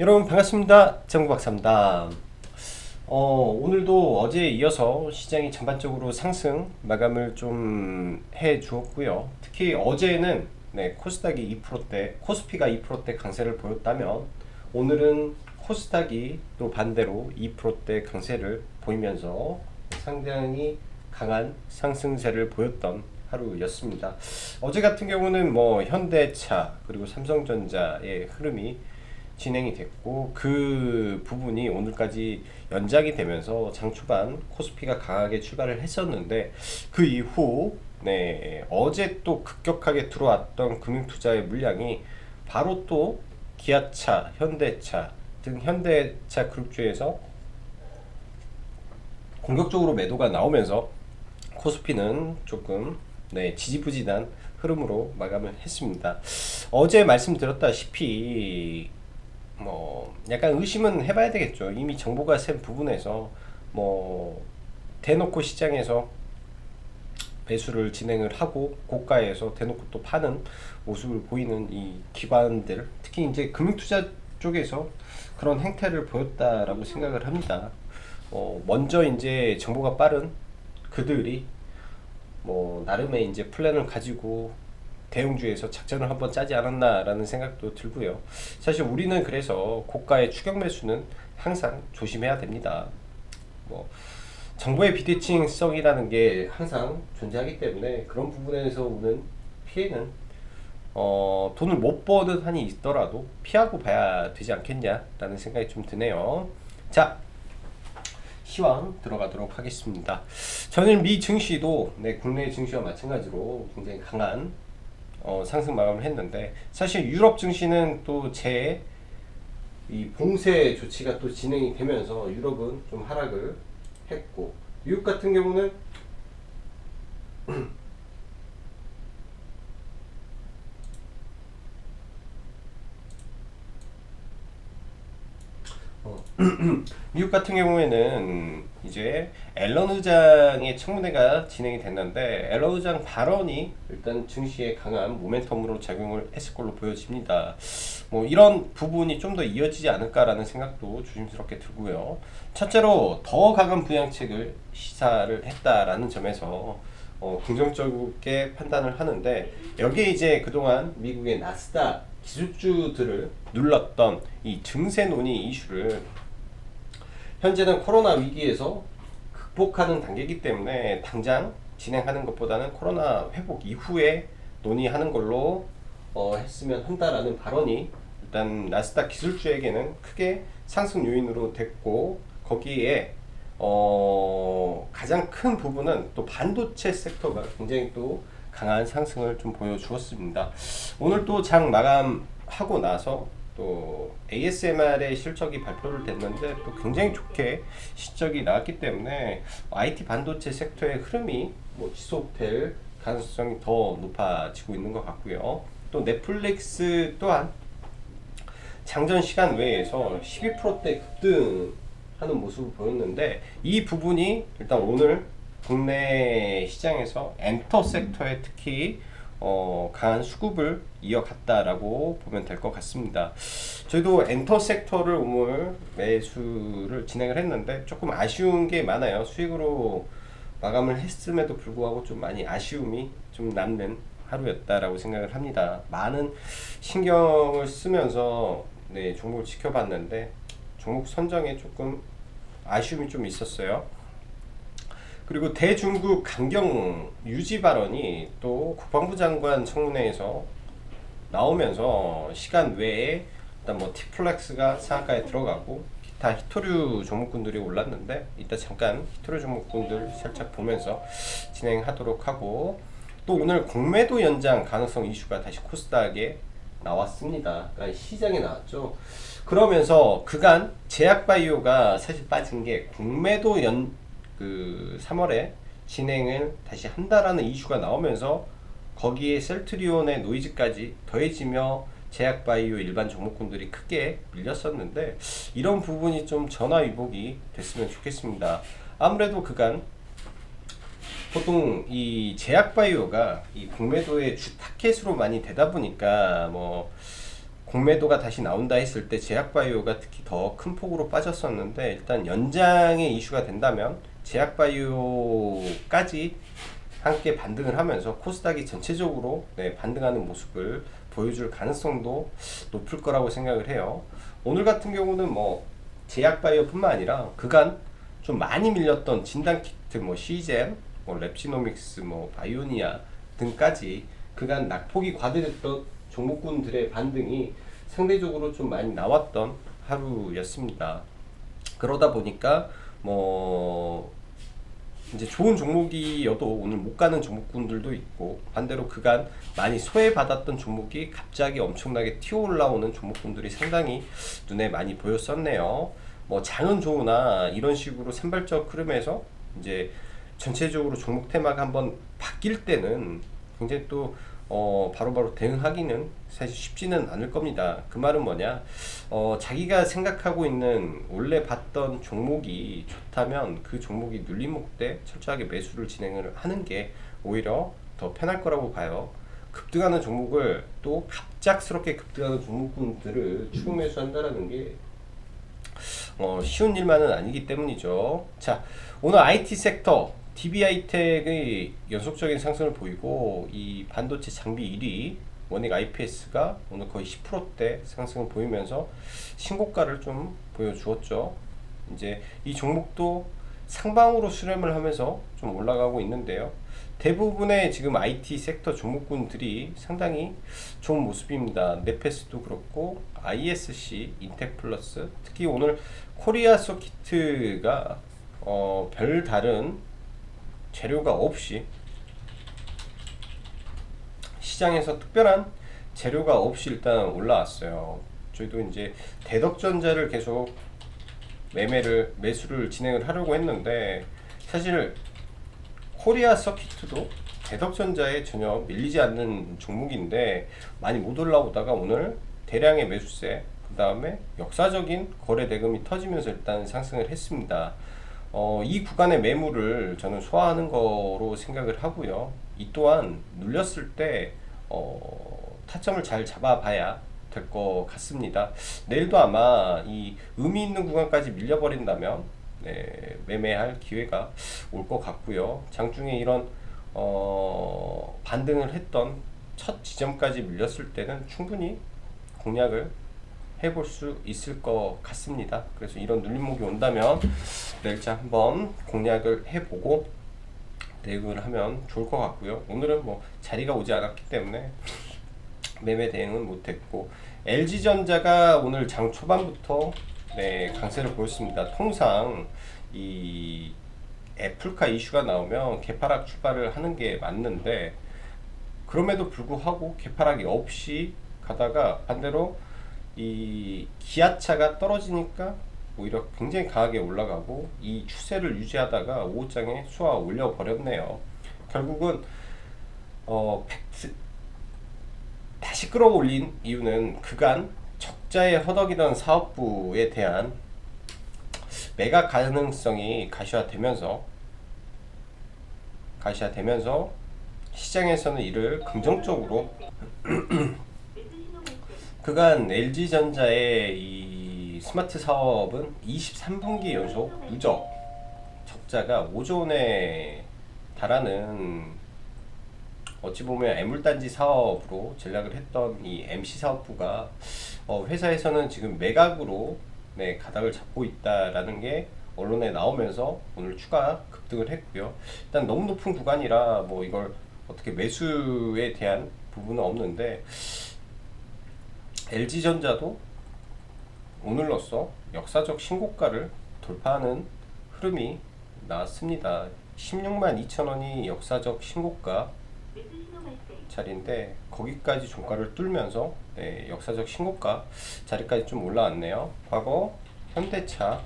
여러분 반갑습니다. 정부박사입니다. 오늘도 어제에 이어서 시장이 전반적으로 상승 마감을 좀 해주었고요. 특히 어제는 코스닥이 2%대, 코스피가 2%대 강세를 보였다면 오늘은 코스닥이 또 반대로 2%대 강세를 보이면서 상당히 강한 상승세를 보였던 하루였습니다. 어제 같은 경우는 뭐 현대차 그리고 삼성전자의 흐름이 진행이 됐고, 그 부분이 오늘까지 연장이 되면서 장 초반 코스피가 강하게 출발을 했었는데, 그 이후 어제 또 급격하게 들어왔던 금융투자의 물량이 바로 또 기아차, 현대차 등 현대차 그룹주에서 공격적으로 매도가 나오면서 코스피는 조금 지지부진한 흐름으로 마감을 했습니다. 어제 말씀드렸다시피 뭐 약간 의심은 해봐야 되겠죠. 이미 정보가 센 부분에서 뭐 대놓고 시장에서 배수를 진행을 하고 고가에서 대놓고 또 파는 모습을 보이는 이 기관들, 특히 이제 금융투자 쪽에서 그런 행태를 보였다라고 생각을 합니다. 먼저 이제 정보가 빠른 그들이 뭐 나름의 이제 플랜을 가지고 대형주에서 작전을 한번 짜지 않았나라는 생각도 들고요. 사실 우리는 그래서 고가의 추격 매수는 항상 조심해야 됩니다. 뭐 정보의 비대칭성이라는 게 항상 존재하기 때문에 그런 부분에서 오는 피해는 돈을 못 버는 한이 있더라도 피하고 봐야 되지 않겠냐라는 생각이 좀 드네요. 자, 시황 들어가도록 하겠습니다. 전일 미 증시도 국내 증시와 마찬가지로 굉장히 강한 상승 마감을 했는데, 사실 유럽 증시는 또 이 봉쇄 조치가 또 진행이 되면서 유럽은 좀 하락을 했고, 미국 같은 경우는 미국 같은 경우에는 이제 앨런 의장의 청문회가 진행이 됐는데, 앨런 의장 발언이 일단 증시에 강한 모멘텀으로 작용을 했을 걸로 보여집니다. 뭐 이런 부분이 좀 더 이어지지 않을까라는 생각도 조심스럽게 들고요. 첫째로 더 강한 부양책을 시사를 했다라는 점에서 긍정적이게 판단을 하는데, 여기에 이제 그동안 미국의 나스닥 기술주들을 눌렀던 이 증세 논의 이슈를 현재는 코로나 위기에서 극복하는 단계이기 때문에 당장 진행하는 것보다는 코로나 회복 이후에 논의하는 걸로 했으면 한다라는 발언이 일단 나스닥 기술주에게는 크게 상승 요인으로 됐고, 거기에 가장 큰 부분은 또 반도체 섹터가 굉장히 또 강한 상승을 좀 보여주었습니다. 오늘 또 장 마감하고 나서 또 ASMR의 실적이 발표를 됐는데 또 굉장히 좋게 실적이 나왔기 때문에 IT 반도체 섹터의 흐름이 뭐 지속될 가능성이 더 높아지고 있는 것 같고요. 또 넷플릭스 또한 장전 시간 외에서 12%대 급등하는 모습을 보였는데, 이 부분이 일단 오늘 국내 시장에서 엔터 섹터에 특히 강한 수급을 이어갔다라고 보면 될 것 같습니다. 저희도 엔터 섹터를 오늘 매수를 진행을 했는데 조금 아쉬운 게 많아요. 수익으로 마감을 했음에도 불구하고 좀 많이 아쉬움이 좀 남는 하루였다라고 생각을 합니다. 많은 신경을 쓰면서 종목을 지켜봤는데 종목 선정에 조금 아쉬움이 좀 있었어요. 그리고 대중국 강경 유지 발언이 또 국방부 장관 청문회에서 나오면서 시간 외에 일단 뭐 티플렉스가 상한가에 들어가고 기타 히토류 종목군들이 올랐는데, 이따 잠깐 히토류 종목군들 살짝 보면서 진행하도록 하고, 또 오늘 공매도 연장 가능성 이슈가 다시 코스닥에 나왔습니다. 그러니까 시장에 나왔죠. 그러면서 그간 제약바이오가 사실 빠진 게 공매도 3월에 진행을 다시 한다라는 이슈가 나오면서 거기에 셀트리온의 노이즈까지 더해지며 제약바이오 일반 종목군들이 크게 밀렸었는데, 이런 부분이 좀 전화위복이 됐으면 좋겠습니다. 아무래도 그간 보통 이 제약바이오가 이 공매도의 주 타켓으로 많이 되다 보니까 뭐 공매도가 다시 나온다 했을 때 제약바이오가 특히 더 큰 폭으로 빠졌었는데, 일단 연장의 이슈가 된다면 제약바이오까지 함께 반등을 하면서 코스닥이 전체적으로 반등하는 모습을 보여줄 가능성도 높을 거라고 생각을 해요. 오늘 같은 경우는 뭐 제약바이오뿐만 아니라 그간 좀 많이 밀렸던 진단키트, 뭐 시젠, 뭐 랩지노믹스, 뭐 바이오니아 등까지 그간 낙폭이 과대됐던 종목군들의 반등이 상대적으로 좀 많이 나왔던 하루였습니다. 그러다 보니까 뭐 이제 좋은 종목이어도 오늘 못 가는 종목군들도 있고, 반대로 그간 많이 소외받았던 종목이 갑자기 엄청나게 튀어 올라오는 종목군들이 상당히 눈에 많이 보였었네요. 뭐 장은 좋으나 이런 식으로 산발적 흐름에서 이제 전체적으로 종목 테마가 한번 바뀔 때는 굉장히 또 바로바로 대응하기는 사실 쉽지는 않을 겁니다. 그 말은 뭐냐, 자기가 생각하고 있는 원래 봤던 종목이 좋다면 그 종목이 눌림목 때 철저하게 매수를 진행을 하는 게 오히려 더 편할 거라고 봐요. 급등하는 종목을, 또 갑작스럽게 급등하는 종목군들을 추격 매수한다라는 게 쉬운 일만은 아니기 때문이죠. 자, 오늘 IT 섹터 DB하이텍의 연속적인 상승을 보이고, 이 반도체 장비 1위 원익 IPS가 오늘 거의 10%대 상승을 보이면서 신고가를 좀 보여주었죠. 이제 이 종목도 상방으로 수렴을 하면서 좀 올라가고 있는데요. 대부분의 지금 IT 섹터 종목군들이 상당히 좋은 모습입니다. 네페스도 그렇고 ISC, 인텍플러스, 특히 오늘 코리아 서키트가 별다른 재료가 없이, 시장에서 특별한 재료가 없이 일단 올라왔어요. 저희도 이제 대덕전자를 계속 매수를 진행을 하려고 했는데, 사실 코리아 서키트도 대덕전자에 전혀 밀리지 않는 종목인데 많이 못 올라오다가 오늘 대량의 매수세, 그 다음에 역사적인 거래 대금이 터지면서 일단 상승을 했습니다. 이 구간의 매물을 저는 소화하는 거로 생각을 하고요. 이 또한 눌렸을 때 타점을 잘 잡아봐야 될 것 같습니다. 내일도 아마 이 의미 있는 구간까지 밀려버린다면 매매할 기회가 올 것 같고요. 장중에 이런 반등을 했던 첫 지점까지 밀렸을 때는 충분히 공략을 해볼 수 있을 것 같습니다. 그래서 이런 눌림목이 온다면 내일자 한번 공략을 해보고 대응을 하면 좋을 것 같고요. 오늘은 뭐 자리가 오지 않았기 때문에 매매 대응은 못했고, LG전자가 오늘 장 초반부터 강세를 보였습니다. 통상 이 애플카 이슈가 나오면 개파락 출발을 하는 게 맞는데, 그럼에도 불구하고 개파락이 없이 가다가 반대로 이 기아차가 떨어지니까 오히려 굉장히 강하게 올라가고, 이 추세를 유지하다가 오후장에 쏘아 올려 버렸네요. 결국은 다시 끌어올린 이유는 그간 적자에 허덕이던 사업부에 대한 매각 가능성이 가시화되면서 시장에서는 이를 긍정적으로 그간 LG전자의 이 스마트 사업은 23분기 연속 누적 적자가 5조 원에 달하는, 어찌 보면 애물단지 사업으로 전략을 했던 이 MC 사업부가 회사에서는 지금 매각으로 가닥을 잡고 있다라는 게 언론에 나오면서 오늘 추가 급등을 했고요. 일단 너무 높은 구간이라 뭐 이걸 어떻게 매수에 대한 부분은 없는데, LG전자도 오늘로써 역사적 신고가를 돌파하는 흐름이 나왔습니다. 16만 2천 원이 역사적 신고가 자리인데 거기까지 종가를 뚫면서 역사적 신고가 자리까지 좀 올라왔네요. 과거 현대차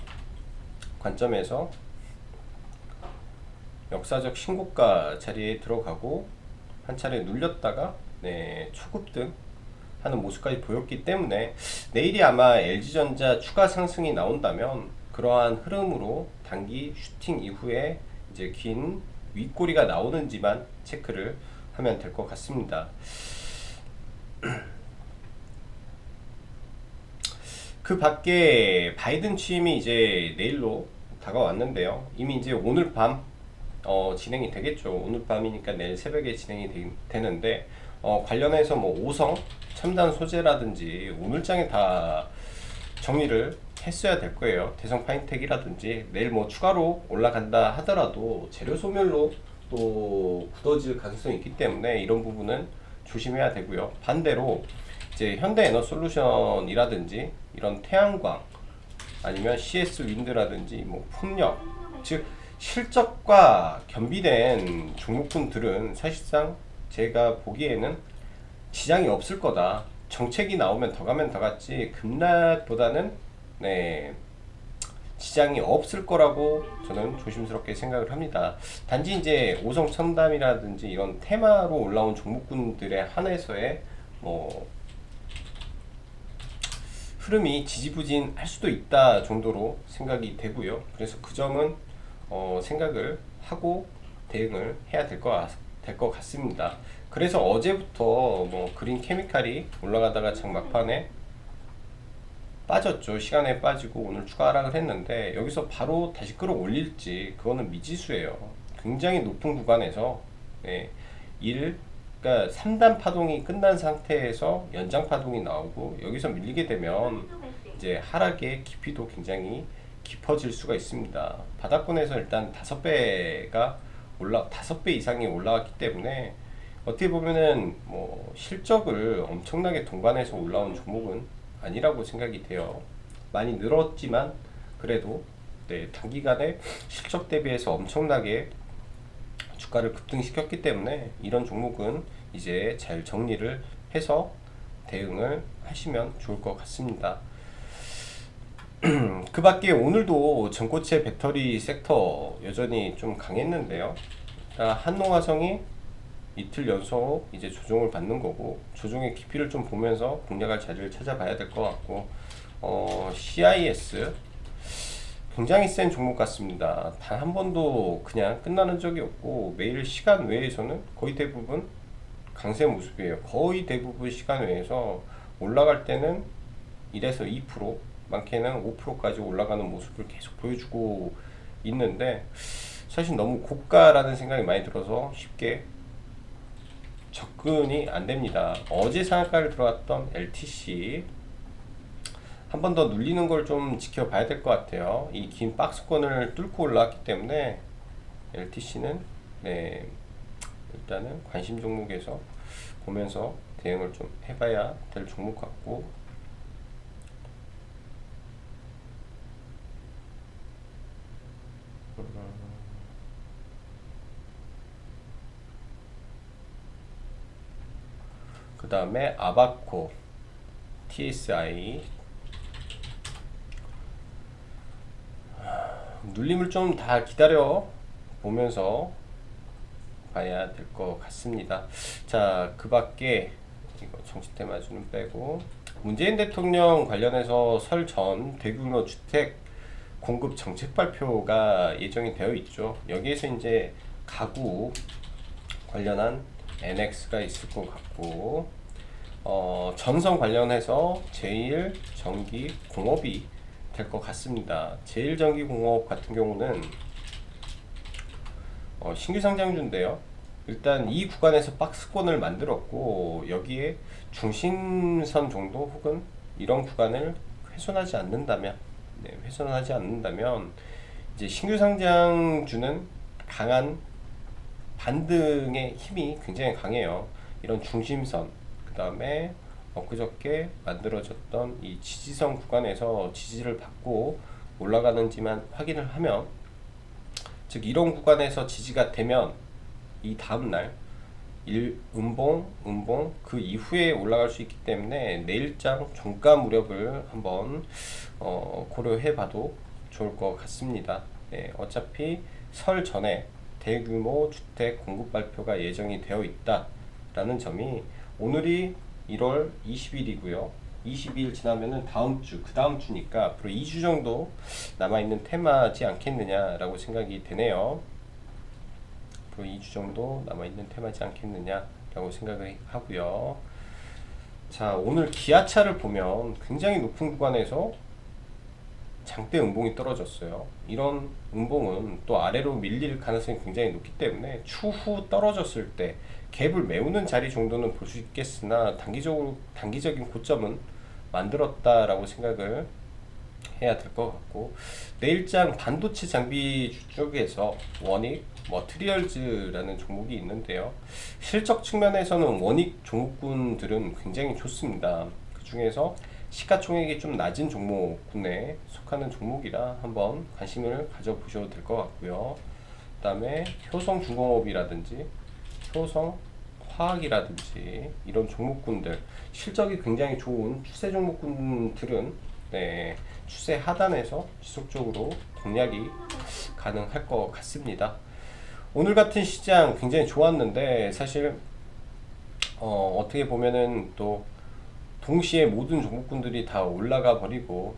관점에서 역사적 신고가 자리에 들어가고 한 차례 눌렸다가 초급등 하는 모습까지 보였기 때문에, 내일이 아마 LG전자 추가 상승이 나온다면 그러한 흐름으로 단기 슈팅 이후에 이제 긴 윗꼬리가 나오는지만 체크를 하면 될 것 같습니다. 그 밖에 바이든 취임이 이제 내일로 다가왔는데요. 이미 이제 오늘 밤 진행이 되겠죠. 오늘 밤이니까 내일 새벽에 진행이 되는데 관련해서 뭐 5성 첨단 소재라든지 오늘장에 다 정리를 했어야 될 거예요. 대성 파인텍이라든지 내일 뭐 추가로 올라간다 하더라도 재료 소멸로 또 굳어질 가능성이 있기 때문에 이런 부분은 조심해야 되고요. 반대로 이제 현대에너솔루션이라든지 이런 태양광 아니면 CS 윈드라든지 뭐 풍력 즉 실적과 겸비된 종목군들은 사실상 제가 보기에는 지장이 없을 거다. 정책이 나오면 더 가면 더 갔지 급락보다는 네, 지장이 없을 거라고 저는 조심스럽게 생각을 합니다. 단지 이제 오성 첨단이라든지 이런 테마로 올라온 종목군들에 한해서의 뭐 흐름이 지지부진할 수도 있다 정도로 생각이 되고요. 그래서 그 점은 생각을 하고 대응을 해야 될 것 같습니다. 그래서 어제부터 뭐 그린 케미칼이 올라가다가 장 막판에 빠졌죠. 시간에 빠지고 오늘 추가 하락을 했는데 여기서 바로 다시 끌어올릴지 그거는 미지수예요. 굉장히 높은 구간에서 네, 그러니까 3단 파동이 끝난 상태에서 연장 파동이 나오고 여기서 밀리게 되면 이제 하락의 깊이도 굉장히 깊어질 수가 있습니다. 바닥권에서 일단 5배 이상이 올라왔기 때문에 어떻게 보면은 뭐 실적을 엄청나게 동반해서 올라온 종목은 아니라고 생각이 돼요. 많이 늘었지만 그래도 네, 단기간에 실적 대비해서 엄청나게 주가를 급등시켰기 때문에 이런 종목은 이제 잘 정리를 해서 대응을 하시면 좋을 것 같습니다. 그 밖에 오늘도 전고체 배터리 섹터 여전히 좀 강했는데요. 한농화성이 이틀 연속 이제 조정을 받는 거고 조정의 깊이를 좀 보면서 공략할 자리를 찾아봐야 될 것 같고 CIS 굉장히 센 종목 같습니다. 단 한 번도 그냥 끝나는 적이 없고 매일 시간 외에서는 거의 대부분 강세 모습이에요. 거의 대부분 시간 외에서 올라갈 때는 1에서 2% 많게는 5%까지 올라가는 모습을 계속 보여주고 있는데 사실 너무 고가라는 생각이 많이 들어서 쉽게 접근이 안 됩니다. 어제 상한가를 들어왔던 LTC 한 번 더 눌리는 걸 좀 지켜봐야 될 것 같아요. 이 긴 박스권을 뚫고 올라왔기 때문에 LTC는 네, 일단은 관심 종목에서 보면서 대응을 좀 해봐야 될 종목 같고 그 다음에 아바코 TSI 눌림을 좀 다 기다려 보면서 봐야 될 것 같습니다. 자, 그 밖에 이거 정치 테마주는 빼고 문재인 대통령 관련해서 설 전 대규모 주택 공급 정책 발표가 예정이 되어 있죠. 여기에서 이제 가구 관련한 NX가 있을 것 같고 전선 관련해서 제일전기공업이 될 것 같습니다. 제일전기공업 같은 경우는 신규 상장주인데요. 일단 이 구간에서 박스권을 만들었고 여기에 중심선 정도 혹은 이런 구간을 훼손하지 않는다면 이제 신규 상장주는 강한 반등의 힘이 굉장히 강해요. 이런 중심선 그 다음에 엊그저께 만들어졌던 이 지지선 구간에서 지지를 받고 올라가는지만 확인을 하면 즉 이런 구간에서 지지가 되면 이 다음날 음봉 그 이후에 올라갈 수 있기 때문에 내일장 종가 무렵을 한번 고려해 봐도 좋을 것 같습니다. 네, 어차피 설 전에 대규모 주택 공급 발표가 예정이 되어 있다라는 점이 오늘이 1월 20일이고요. 22일 지나면은 다음 주, 그 다음 주니까 앞으로 2주 정도 남아있는 테마지 않겠느냐라고 생각이 되네요. 앞으로 2주 정도 남아있는 테마지 않겠느냐라고 생각을 하고요. 자, 오늘 기아차를 보면 굉장히 높은 구간에서 장대 음봉이 떨어졌어요. 이런 음봉은 또 아래로 밀릴 가능성이 굉장히 높기 때문에 추후 떨어졌을 때 갭을 메우는 자리 정도는 볼 수 있겠으나 단기적인 고점은 만들었다라고 생각을 해야 될 것 같고, 내일장 반도체 장비 쪽에서 원익 머트리얼즈라는 종목이 있는데요. 실적 측면에서는 원익 종목군들은 굉장히 좋습니다. 그 중에서 시가총액이 좀 낮은 종목군에 속하는 종목이라 한번 관심을 가져보셔도 될 것 같고요. 그 다음에 효성중공업이라든지 효성화학이라든지 이런 종목군들, 실적이 굉장히 좋은 추세 종목군들은 추세 하단에서 지속적으로 공략이 가능할 것 같습니다. 오늘 같은 시장 굉장히 좋았는데 사실 어떻게 보면은 또 동시에 모든 종목군들이 다 올라가 버리고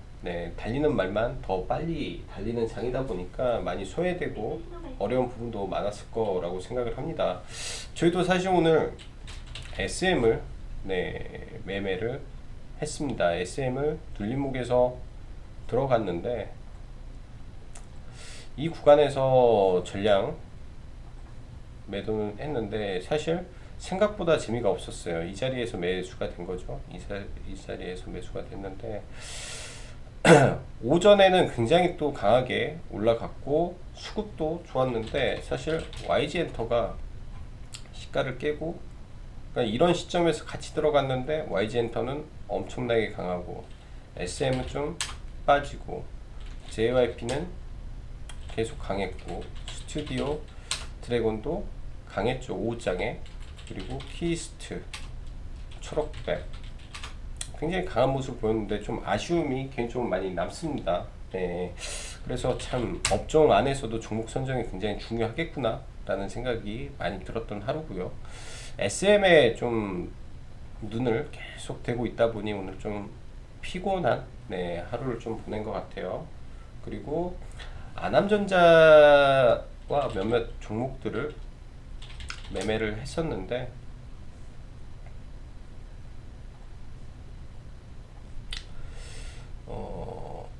달리는 말만 더 빨리 달리는 장이다 보니까 많이 소외되고 어려운 부분도 많았을 거라고 생각을 합니다. 저희도 사실 오늘 SM을 매매를 했습니다. SM을 눌림목에서 들어갔는데 이 구간에서 전량 매도는 했는데 사실 생각보다 재미가 없었어요. 이 자리에서 매수가 된 거죠. 이 자리에서 매수가 됐는데 오전에는 굉장히 또 강하게 올라갔고 수급도 좋았는데 사실 YG엔터가 시가를 깨고, 그러니까 이런 시점에서 같이 들어갔는데 YG엔터는 엄청나게 강하고 SM은 좀 빠지고 JYP는 계속 강했고 스튜디오 드래곤도 강했죠. 5장에. 그리고 키스트 초록백 굉장히 강한 모습을 보였는데 좀 아쉬움이 개인적으로 많이 남습니다. 그래서 참 업종 안에서도 종목 선정이 굉장히 중요하겠구나 라는 생각이 많이 들었던 하루고요. SM에 좀 눈을 계속 대고 있다 보니 오늘 좀 피곤한 하루를 좀 보낸 것 같아요. 그리고 아남전자와 몇몇 종목들을 매매를 했었는데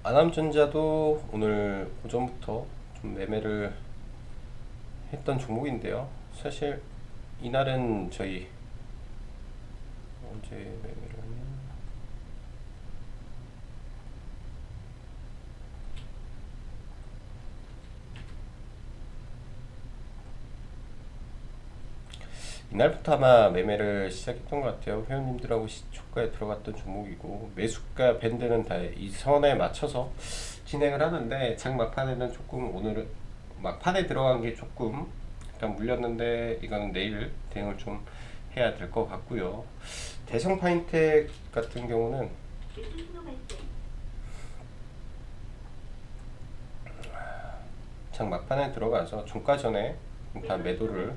아남전자도 오늘 오전부터 좀 매매를 했던 종목인데요. 사실 이날은 저희 언제 매매를 했냐, 이날부터 아마 매매를 시작했던 것 같아요. 회원님들하고 시초가에 들어갔던 종목이고 매수가 밴드는 다 이 선에 맞춰서 진행을 하는데 장 막판에는 조금 오늘은 막판에 들어간 게 조금 일단 물렸는데 이거는 내일 대응을 좀 해야 될 것 같고요. 대성 파인텍 같은 경우는 장 막판에 들어가서 종가 전에 다 매도를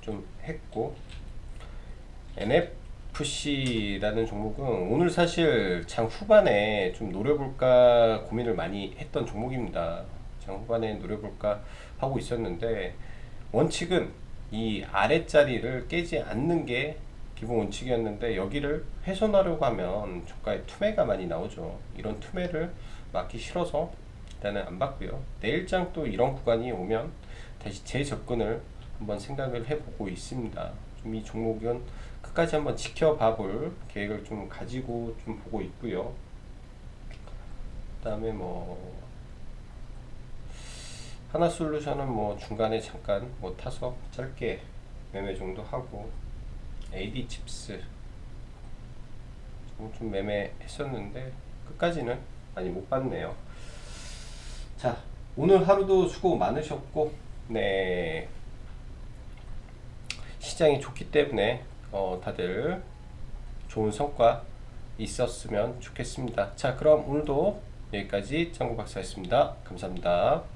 좀 했고, NFC라는 종목은 오늘 사실 장 후반에 좀 노려볼까 고민을 많이 했던 종목입니다. 장 후반에 노려볼까 하고 있었는데 원칙은 이 아랫자리를 깨지 않는 게 기본 원칙이었는데 여기를 훼손하려고 하면 저가에 투매가 많이 나오죠. 이런 투매를 막기 싫어서 일단은 안 봤고요. 내일장 또 이런 구간이 오면 다시 재접근을 한번 생각을 해보고 있습니다. 좀 이 종목은 끝까지 한번 지켜봐 볼 계획을 좀 가지고 좀 보고 있고요. 그 다음에 뭐 하나솔루션은 뭐 중간에 잠깐 뭐 타서 짧게 매매 정도 하고, AD칩스 좀 매매했었는데 끝까지는 많이 못 봤네요. 자, 오늘 하루도 수고 많으셨고 시장이 좋기 때문에 다들 좋은 성과 있었으면 좋겠습니다. 자, 그럼 오늘도 여기까지 짱구 박사였습니다. 감사합니다.